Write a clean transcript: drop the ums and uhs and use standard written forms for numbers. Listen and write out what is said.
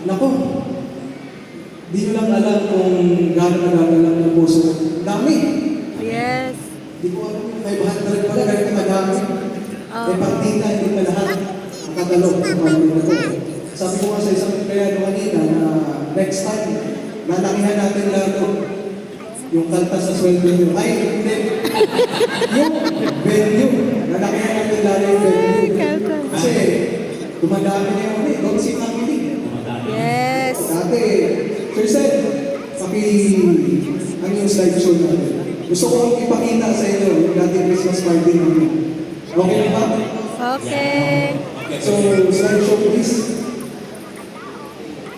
Nako, di nyo lang alam kung gano'n nagagalak ng puso. Dami. Yes. Di ko alam yung 500 pala, ganito madami. Eh, partita, hindi pa lahat nakadalo ng partita ko. Sabi ko nga sa isang empleyado kanina na next time, lalakihan natin lalo yung kanta sa sweldo nyo. Ay, hindi. Yung venue. Lalakihan natin lalo yung venue. Kasi, dumadami na yung don't see family. Yes. Dati, Sir Seth, ano yung slideshow natin? Gusto ko ipakita sa inyo yung dating Christmas party namin. Okay na ba? Okay. So, slideshow please.